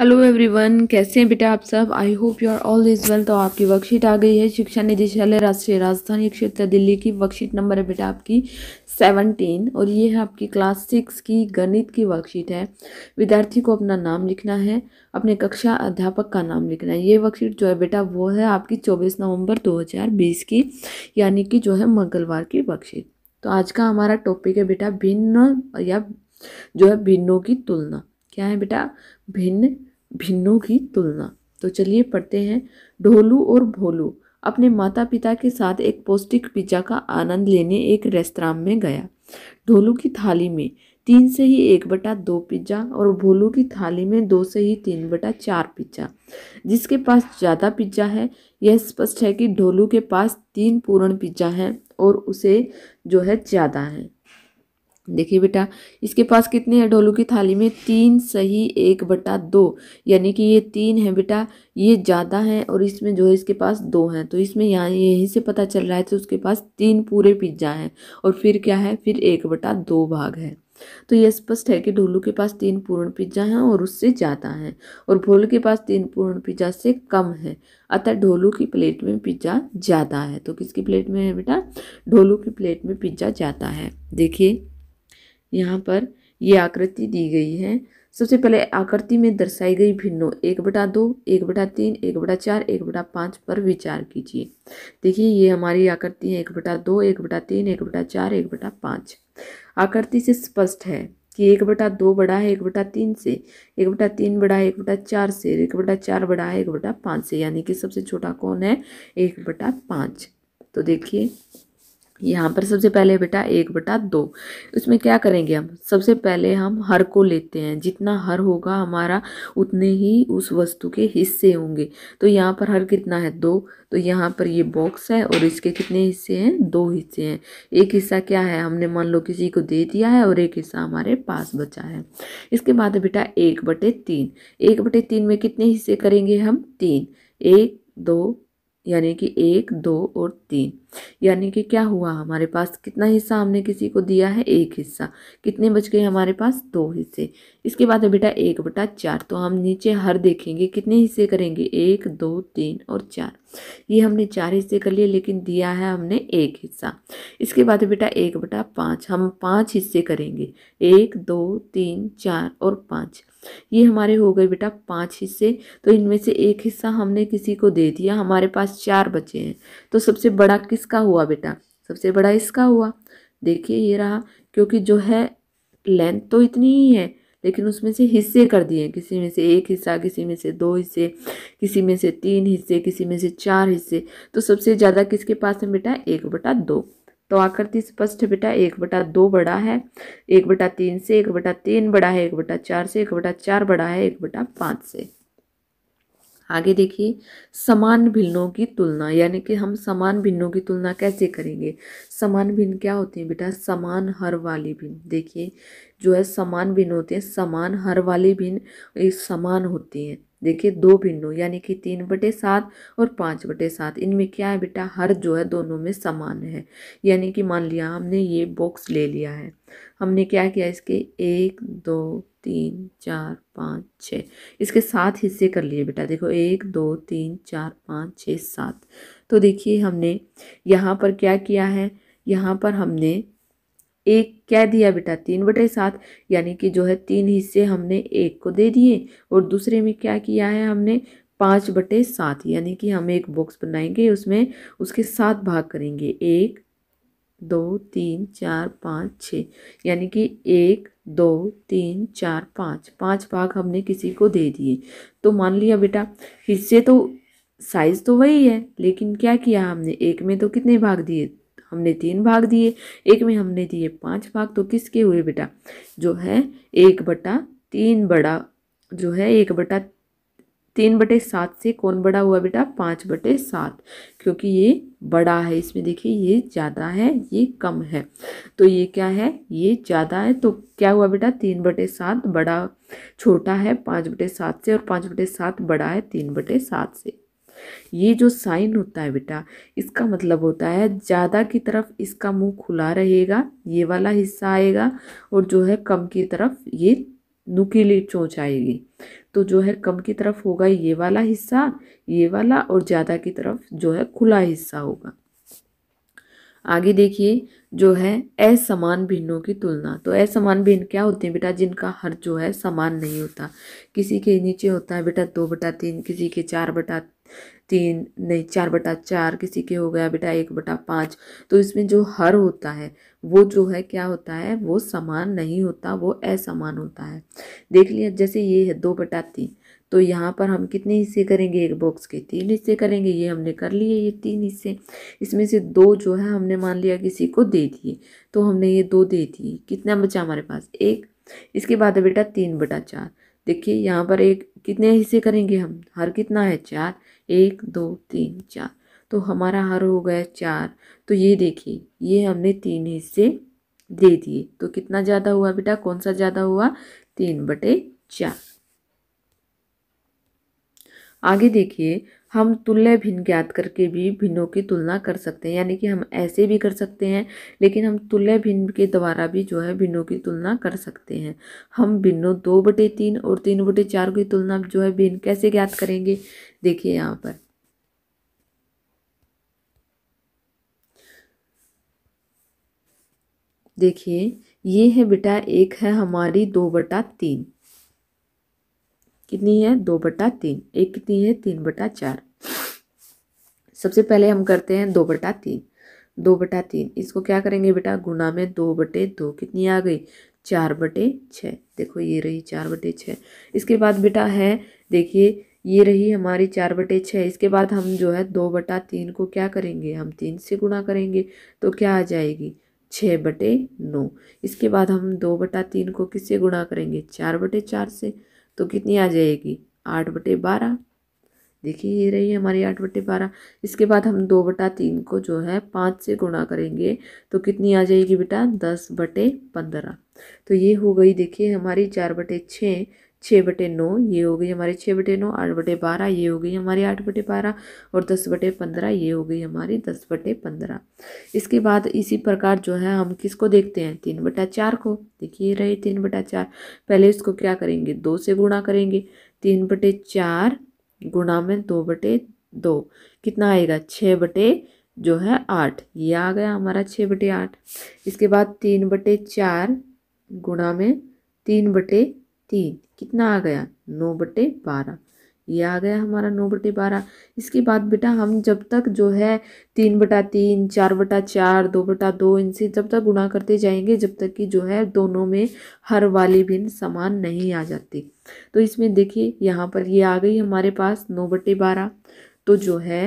Hello everyone, कैसे हैं बेटा आप सब। I hope you are all is well. तो आपकी वर्कशीट आ गई है। शिक्षा निदेशालय राष्ट्रीय राजधानी क्षेत्र दिल्ली की वर्कशीट नंबर है बेटा आपकी 17 और ये है आपकी क्लास 6 की गणित की वर्कशीट है। विद्यार्थी को अपना नाम लिखना है, अपने कक्षा अध्यापक का नाम लिखना है। ये वर्कशीट जो है बेटा वो है आपकी 24 नवंबर 2020 की, यानी कि जो है मंगलवार की वर्कशीट। तो आज का हमारा टॉपिक है बेटा भिन्न या जो है भिन्नों की तुलना। क्या है बेटा? भिन्न भिन्नों की तुलना। तो चलिए पढ़ते हैं। ढोलू और भोलू अपने माता पिता के साथ एक पौष्टिक पिज्जा का आनंद लेने एक रेस्तरां में गया। ढोलू की थाली में 3 से ही 1/2 पिज्जा और भोलू की थाली में 2 से ही 3/4 पिज्जा। जिसके पास ज़्यादा पिज्जा है, यह स्पष्ट है कि ढोलू के पास 3 पूर्ण पिज्जा हैं और उसे जो है ज़्यादा है। देखिए बेटा, इसके पास कितने हैं? ढोलू की थाली में 3 सही 1/2, यानी कि ये 3 है बेटा, ये ज़्यादा है और इसमें जो है इसके पास 2 हैं। तो इसमें यहाँ यहीं से पता चल रहा है तो उसके पास 3 पूरे पिज्जा हैं और फिर क्या है, फिर 1/2 भाग है। तो ये स्पष्ट है कि ढोलू के पास 3 पूर्ण पिज्जा हैं और उससे ज़्यादा है, और भोलू के पास 3 पूर्ण पिज्जा से कम है। अतः ढोलू की प्लेट में पिज्जा ज़्यादा है। तो किसकी प्लेट में है बेटा? ढोलू की प्लेट में पिज्जा ज़्यादा है। देखिए यहाँ पर ये आकृति दी गई है। सबसे पहले आकृति में दर्शाई गई भिन्नों 1/2, 1/3, 1/4, 1/5 पर विचार कीजिए। देखिए ये हमारी आकृति है 1/2, 1/3, 1/4, 1/5। आकृति से स्पष्ट है कि 1/2 बड़ा है 1/3 से, 1/3 बड़ा है 1/4 से, 1/4 बड़ा है 1/5 से, यानी कि सबसे छोटा कौन है? 1/5। तो देखिए यहाँ पर सबसे पहले बेटा 1/2। उसमें क्या करेंगे हम? सबसे पहले हम हर को लेते हैं। जितना हर होगा हमारा उतने ही उस वस्तु के हिस्से होंगे। तो यहाँ पर हर कितना है? 2। तो यहाँ पर ये बॉक्स है और इसके कितने हिस्से हैं? 2 हिस्से हैं। एक हिस्सा क्या है? हमने मान लो किसी को दे दिया है और एक हिस्सा हमारे पास बचा है। इसके बाद बेटा 1/3। 1/3 में कितने हिस्से करेंगे हम? 3। 1, 2, यानी कि 1, 2 और 3, यानी कि क्या हुआ? हमारे पास कितना हिस्सा हमने किसी को दिया है? 1 हिस्सा। कितने बच गए हमारे पास? 2 हिस्से। इसके बाद है बेटा 1/4। तो हम नीचे हर देखेंगे, कितने हिस्से करेंगे? 1, 2, 3 और 4। ये हमने 4 हिस्से कर लिए, लेकिन दिया है हमने 1 हिस्सा। इसके बाद है बेटा 1/5। हम 5 हिस्से करेंगे, 1, 2, 3, 4 और 5। ये हमारे हो गए बेटा 5 हिस्से। तो इनमें से एक हिस्सा हमने किसी को दे दिया, हमारे पास 4 बचे हैं। तो सबसे बड़ा किसका हुआ बेटा? सबसे बड़ा इसका हुआ। देखिए ये रहा, क्योंकि जो है लेंथ तो इतनी ही है, लेकिन उसमें से हिस्से कर दिए। किसी में से 1 हिस्सा, किसी में से 2 हिस्से, किसी में से 3 हिस्से, किसी में से 4 हिस्से। तो सबसे ज़्यादा किसके पास है बेटा? 1/2। तो आकृति स्पष्ट है बेटा, 1/2 बड़ा है 1/3 से, 1/3 बड़ा है 1/4 से, 1/4 बड़ा है 1/5 से। आगे देखिए, समान भिन्नों की तुलना, यानी कि हम समान भिन्नों की तुलना कैसे करेंगे? समान भिन्न क्या होते हैं बेटा? समान हर वाली भिन्न। देखिए जो है समान भिन्न होते हैं, समान हर वाली भिन्न समान होती हैं। देखिए 2 भिन्नों यानी कि 3/7 और 5/7, इनमें क्या है बेटा? हर जो है दोनों में समान है। यानी कि मान लिया हमने ये बॉक्स ले लिया है, हमने क्या किया? इसके 1, 2, 3, 4, 5, 6, इसके 7 हिस्से कर लिए बेटा। देखो 1, 2, 3, 4, 5, 6, 7। तो देखिए हमने यहाँ पर क्या किया है? यहाँ पर हमने एक क्या दिया बेटा? 3/7, यानी कि जो है 3 हिस्से हमने एक को दे दिए, और दूसरे में क्या किया है हमने? 5/7, यानी कि हम एक बॉक्स बनाएंगे, उसमें उसके 7 भाग करेंगे। 1, 2, 3, 4, 5, 6, यानी कि 1, 2, 3, 4, 5, 5 भाग हमने किसी को दे दिए। तो मान लिया बेटा हिस्से तो साइज तो वही है, लेकिन क्या किया हमने? एक में तो कितने भाग दिए? हमने 3 भाग दिए, एक में हमने दिए 5 भाग। तो किसके हुए बेटा? जो है 1/3 बड़ा, जो है 3/7 से कौन बड़ा हुआ बेटा? 5/7, क्योंकि ये बड़ा है। इसमें देखिए ये ज़्यादा है, ये कम है। तो ये क्या है? ये ज़्यादा है। तो क्या हुआ बेटा? 3/7 बड़ा, छोटा है 5/7 से, और 5/7 बड़ा है 3/7 से। ये जो साइन होता है बेटा, इसका मतलब होता है ज़्यादा की तरफ इसका मुंह खुला रहेगा, ये वाला हिस्सा आएगा, और जो है कम की तरफ ये नुकीली चोंच आएगी। तो जो है कम की तरफ होगा ये वाला हिस्सा, ये वाला, और ज़्यादा की तरफ जो है खुला हिस्सा होगा। आगे देखिए जो है असमान भिन्नों की तुलना। तो असमान भिन्न क्या होते हैं बेटा? जिनका हर जो है समान नहीं होता। किसी के नीचे होता है बेटा 2/3, किसी के 4/3, नहीं 4/4, किसी के हो गया बेटा 1/5। तो इसमें जो हर होता है वो जो है क्या होता है? वो समान नहीं होता, वो असमान होता है। देख लिया, जैसे ये है 2/3, तो यहाँ पर हम कितने हिस्से करेंगे? एक बॉक्स के 3 हिस्से करेंगे। ये हमने कर लिए ये 3 हिस्से। इसमें से 2 जो है हमने मान लिया किसी को दे दिए, तो हमने ये 2 दे दिए। कितना बचा हमारे पास? 1। इसके बाद है बेटा 3/4। देखिए यहाँ पर एक कितने हिस्से करेंगे हम? हर कितना है? 4। 1 2 3 4, तो हमारा हर हो गया 4। तो ये देखिए ये हमने 3 हिस्से दे दिए, तो कितना ज़्यादा हुआ बेटा? कौन सा ज़्यादा हुआ? 3/4। आगे देखिए, हम तुल्य भिन्न ज्ञात करके भी भिन्नों की तुलना कर सकते हैं, यानी कि हम ऐसे भी कर सकते हैं, लेकिन हम तुल्य भिन्न के द्वारा भी जो है भिन्नों की तुलना कर सकते हैं। हम भिन्नों 2/3 और 3/4 की तुलना जो है भिन्न कैसे ज्ञात करेंगे? देखिए यहाँ पर देखिए, ये है बेटा, एक है हमारी 2/3। कितनी है? 2/3। एक कितनी है? 3/4। सबसे पहले हम करते हैं 2/3। 2/3 इसको क्या करेंगे बेटा? गुना में 2/2। कितनी आ गई? 4/6। देखो ये रही 4/6। इसके बाद बेटा है, देखिए ये रही हमारी 4/6। इसके बाद हम जो है 2/3 को क्या करेंगे? हम 3 से गुणा करेंगे, तो क्या आ जाएगी? 6/9। इसके बाद हम 2/3 को किससे गुणा करेंगे? 4/4 से, तो कितनी आ जाएगी? 8/12। देखिए ये रही हमारी 8/12। इसके बाद हम 2/3 को जो है 5 से गुणा करेंगे, तो कितनी आ जाएगी बेटा? 10/15। तो ये हो गई देखिए हमारी 4/6, 6/9 ये हो गई हमारी 6/9, 8/12 ये हो गई हमारी 8/12, और 10/15 ये हो गई हमारी 10/15। इसके बाद इसी प्रकार जो है हम किसको देखते हैं? 3/4 को। देखिए ये रही 3/4। पहले इसको क्या करेंगे? 2 से गुणा करेंगे। 3/4 गुणा में 2/2, कितना आएगा? 6 जो है 8। ये आ गया हमारा 6/8। इसके बाद 3/4 गुणा में 3/3, कितना आ गया? 9/12। ये आ गया हमारा 9/12। इसके बाद बेटा हम जब तक जो है 3/3, 4/4, 2/2 इनसे जब तक गुणा करते जाएंगे, जब तक कि जो है दोनों में हर वाली भिन्न समान नहीं आ जाती। तो इसमें देखिए यहाँ पर ये आ गई हमारे पास 9/12। तो जो है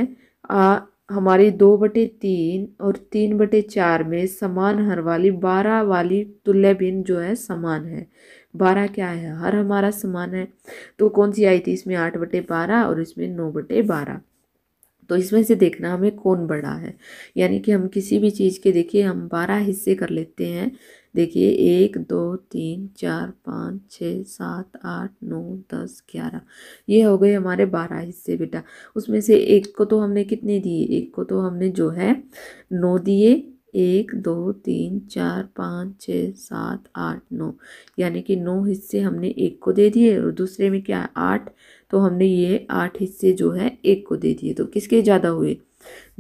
हमारी 2/3 और 3/4 में समान हर वाली 12 वाली तुल्य भिन्न जो है समान है। 12 क्या है? हर हमारा समान है। तो कौन सी आई थी इसमें? 8/12 और इसमें 9/12। तो इसमें से देखना हमें कौन बड़ा है, यानी कि हम किसी भी चीज़ के देखिए हम 12 हिस्से कर लेते हैं। देखिए 1 2 3 4 5 6 7 8 9 10 11, ये हो गए हमारे 12 हिस्से बेटा। उसमें से एक को तो हमने कितने दिए? एक को तो हमने जो है 9 दिए। 1 2 3 4 5 6 7 8 9, यानी कि 9 हिस्से हमने एक को दे दिए, और दूसरे में क्या है? 8। तो हमने ये 8 हिस्से जो है एक को दे दिए। तो किसके ज़्यादा हुए?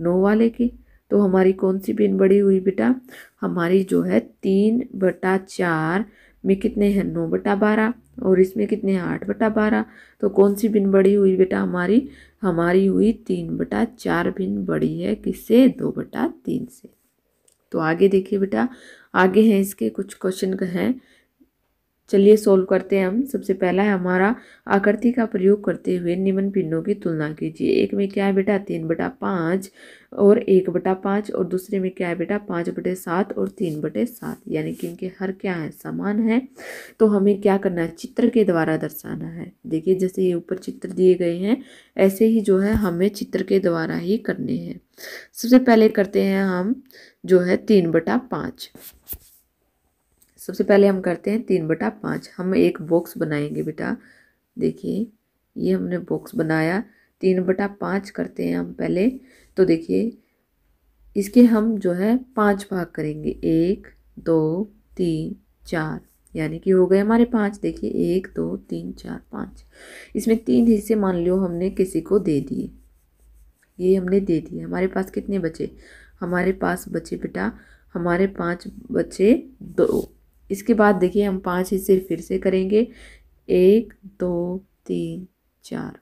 9 वाले के। तो हमारी कौन सी भिन्न बड़ी हुई बेटा? हमारी जो है 3/4 में कितने हैं? 9/12, और इसमें कितने हैं? 8/12। तो कौन सी भिन्न बड़ी हुई बेटा हमारी? हमारी हुई 3/4 भिन्न बड़ी है किससे? 2/3 से। तो आगे देखिए बेटा, आगे हैं इसके कुछ क्वेश्चन हैं, चलिए सोल्व करते हैं हम। सबसे पहला है हमारा, आकृति का प्रयोग करते हुए निम्न भिन्नों की तुलना कीजिए। एक में क्या है बेटा? 3/5 और 1/5, और दूसरे में क्या है बेटा? 5/7 और 3/7, यानी कि इनके हर क्या है? समान है। तो हमें क्या करना है? चित्र के द्वारा दर्शाना है। देखिए जैसे ये ऊपर चित्र दिए गए हैं, ऐसे ही जो है हमें चित्र के द्वारा ही करने हैं। सबसे पहले करते हैं हम जो है 3/5। सबसे पहले हम करते हैं 3/5। हम एक बॉक्स बनाएंगे बेटा। देखिए ये हमने बॉक्स बनाया। 3/5 करते हैं हम पहले। तो देखिए इसके हम जो है 5 भाग करेंगे। 1 2 3 4, यानी कि हो गए हमारे 5। देखिए 1 2 3 4 5, इसमें 3 हिस्से मान लो हमने किसी को दे दिए, ये हमने दे दिए। हमारे पास कितने बचे? हमारे पास बचे बेटा, हमारे 5 बचे 2। इसके बाद देखिए हम 5 हिस्से फिर से करेंगे, 1 2 3 4,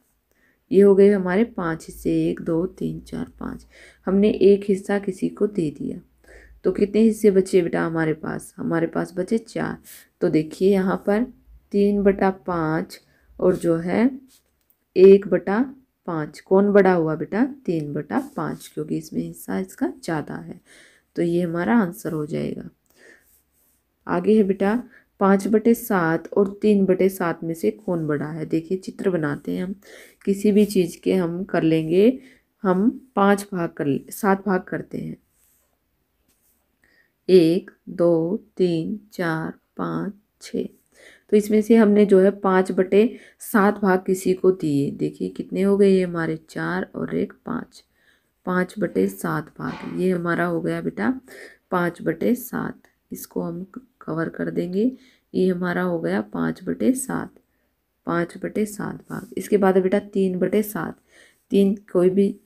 ये हो गए हमारे 5 हिस्से, 1 2 3 4 5। हमने एक हिस्सा किसी को दे दिया, तो कितने हिस्से बचे बेटा हमारे पास? हमारे पास बचे 4। तो देखिए यहाँ पर 3/5 और जो है 1/5, कौन बड़ा हुआ बेटा? 3/5, क्योंकि इसमें हिस्सा इसका ज़्यादा है। तो ये हमारा आंसर हो जाएगा। आगे है बेटा 5/7 और 3/7 में से कौन बड़ा है? देखिए चित्र बनाते हैं हम, किसी भी चीज़ के हम कर लेंगे, हम 5 भाग कर 7 भाग करते हैं, 1 2 3 4 5 6। तो इसमें से हमने जो है 5/7 भाग किसी को दिए। देखिए कितने हो गए ये हमारे? 4 और 1 5, 5/7 भाग, ये हमारा हो गया बेटा 5/7। इसको हम कवर कर देंगे, ये हमारा हो गया 5/7, 5/7 भाग। इसके बाद है बेटा 3/7। 3 कोई भी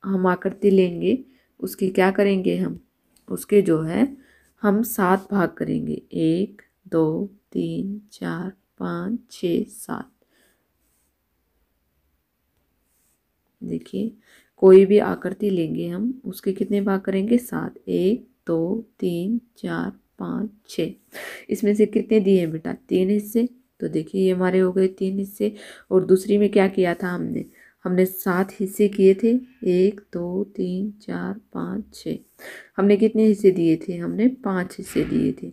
हम आकृति लेंगे, उसकी क्या करेंगे हम? उसके जो है हम 7 भाग करेंगे, 1 2 3 4 5 6 7। देखिए कोई भी आकृति लेंगे हम, उसके कितने भाग करेंगे? 7, 1 2 3 4 5 6। इसमें से कितने दिए हैं बेटा? 3 हिस्से। तो देखिए ये हमारे हो गए 3 हिस्से। और दूसरी में क्या किया था हमने? हमने 7 हिस्से किए थे, 1 2 3 4 5 6। हमने कितने हिस्से दिए थे? हमने 5 हिस्से दिए थे।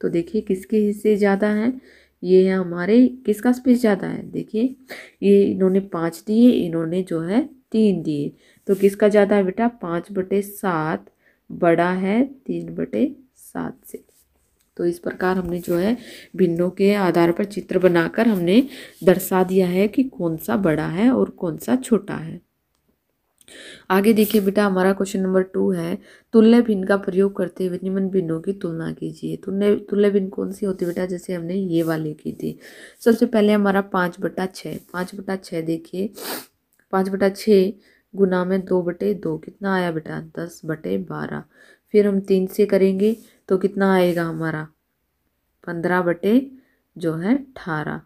तो देखिए किसके हिस्से ज़्यादा हैं? ये है हमारे, किसका स्पेस ज़्यादा है? देखिए ये इन्होंने 5 दिए, इन्होंने जो है 3 दिए, तो किसका ज़्यादा है बेटा? 5/7 बड़ा है 3/7 से। तो इस प्रकार हमने जो है भिन्नों के आधार पर चित्र बनाकर हमने दर्शा दिया है कि कौन सा बड़ा है और कौन सा छोटा है। आगे देखिए बेटा हमारा क्वेश्चन नंबर 2 है, तुल्य भिन्न का प्रयोग करते हुए निम्न भिन्नों की तुलना कीजिए। तुल्य भिन्न कौन सी होती है बेटा? जैसे हमने ये वाली की थी। सबसे पहले हमारा 5/6, 5/6 देखिए 5/6 गुना में 2/2 कितना आया बेटा? 10/12। फिर हम 3 से करेंगे तो कितना आएगा हमारा? 15/18।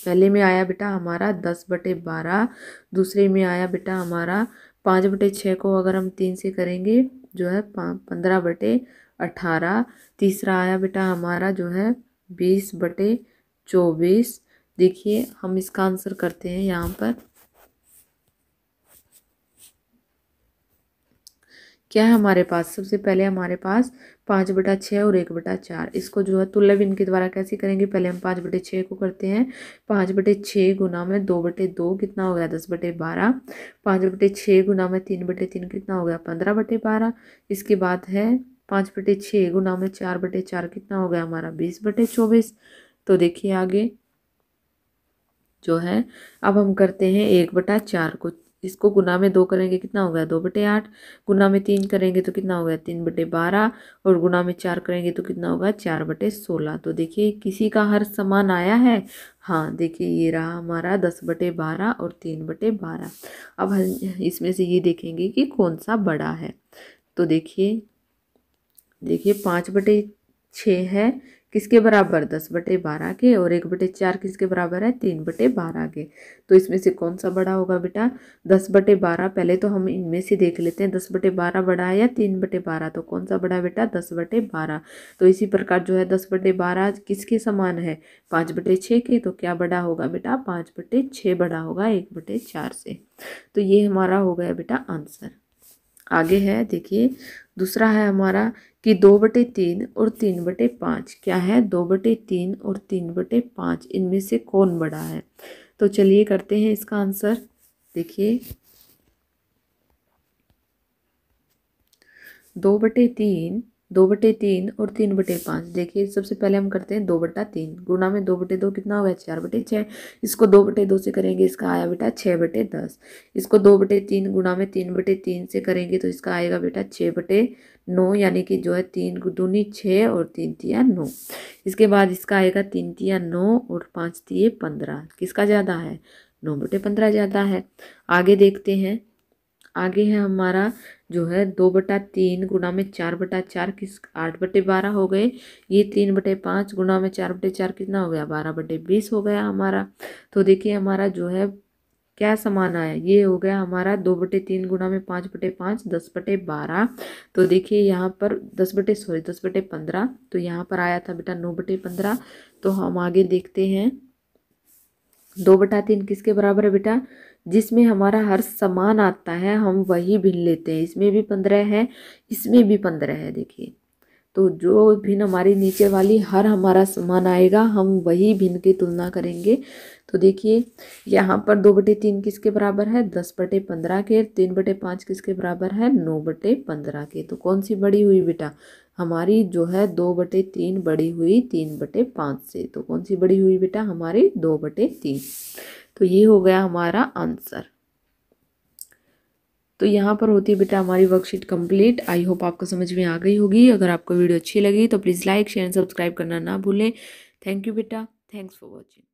पहले में आया बेटा हमारा 10/12, दूसरे में आया बेटा हमारा 5/6 को अगर हम 3 से करेंगे जो है 15/18। तीसरा आया बेटा हमारा जो है 20/24। देखिए हम इसका आंसर करते हैं यहाँ पर। क्या है हमारे पास? सबसे पहले हमारे पास 5/6 और 1/4। इसको जो है तुल्य भिन्न के द्वारा कैसे करेंगे? पहले हम 5/6 को करते हैं, 5/6 गुना में 2/2 कितना हो गया? 10/12। 5/6 गुना में 3/3 कितना हो गया? 15/12। इसके बाद है 5/6 गुना में 4/4 कितना हो गया हमारा? 20/24। तो देखिए आगे जो है अब हम करते हैं 1/4 को, इसको गुना में 2 करेंगे कितना हो गया? 2/8। गुना में 3 करेंगे तो कितना हो गया? 3/12। और गुना में 4 करेंगे तो कितना होगा? 4/16। तो देखिए किसी का हर समान आया है। हाँ देखिए ये रहा हमारा 10/12 और 3/12। अब हम इसमें से ये देखेंगे कि कौन सा बड़ा है। तो देखिए 5/6 है किसके बराबर? 10/12 के। और 1/4 किसके बराबर है? 3/12 के। तो इसमें से कौन सा बड़ा होगा बेटा? 10/12। पहले तो हम इनमें से देख लेते हैं 10/12 बड़ा है या 3/12। तो कौन सा बड़ा है बेटा? 10/12। तो इसी प्रकार जो है 10/12 किसके समान है? 5/6 के। तो क्या बड़ा होगा बेटा? 5/6 बड़ा होगा 1/4 से। तो ये हमारा हो गया बेटा आंसर। आगे है देखिए दूसरा है हमारा कि 2/3 और 3/5 क्या है? 2/3 और 3/5 इनमें से कौन बड़ा है? तो चलिए करते हैं इसका आंसर। देखिए 2/3 2/3 और 3/5। देखिए सबसे पहले हम करते हैं 2/3 गुणा में 2/2 कितना होगा 4/6। इसको 2/2 से करेंगे, इसका आया बेटा 6/10। इसको 2/3 गुणा में 3/3 से करेंगे तो इसका आएगा बेटा 6/9, यानी कि जो है 3 दूनी 6 और 3 तिया 9। इसके बाद इसका आएगा 3 तिया 9 और 5 तिये 15। किसका ज़्यादा है? 9/15 ज़्यादा है। आगे देखते हैं, आगे है हमारा जो है 2/3 गुणा में 4/4 किस 8/12 हो गए। ये 3/5 गुणा में 4/4 कितना हो गया 12/20 हो गया हमारा। तो देखिए हमारा जो है क्या समान आया, ये हो गया हमारा 2/3 गुणा में 5/5 10/12। तो देखिए यहाँ पर 10/15, तो यहाँ पर आया था बेटा 9/15। तो हम आगे देखते हैं 2/3 किसके बराबर है बेटा? जिसमें हमारा हर समान आता है हम वही भिन्न लेते हैं। इसमें भी 15 है, इसमें भी 15 है। देखिए तो जो भिन्न हमारी नीचे वाली हर हमारा समान आएगा हम वही भिन्न की तुलना करेंगे। तो देखिए यहाँ पर 2/3 किसके बराबर है? 10/15 के। 3/5 किसके बराबर है? 9/15 के। तो कौन सी बड़ी हुई बेटा? हमारी जो है 2/3 बड़ी हुई 3/5 से। तो कौन सी बड़ी हुई बेटा? हमारी 2/3। तो ये हो गया हमारा आंसर। तो यहाँ पर होती है बेटा हमारी वर्कशीट कंप्लीट। आई होप आपको समझ में आ गई होगी। अगर आपको वीडियो अच्छी लगी तो please like share and subscribe करना ना भूलें। थैंक यू बेटा, थैंक्स फॉर वॉचिंग।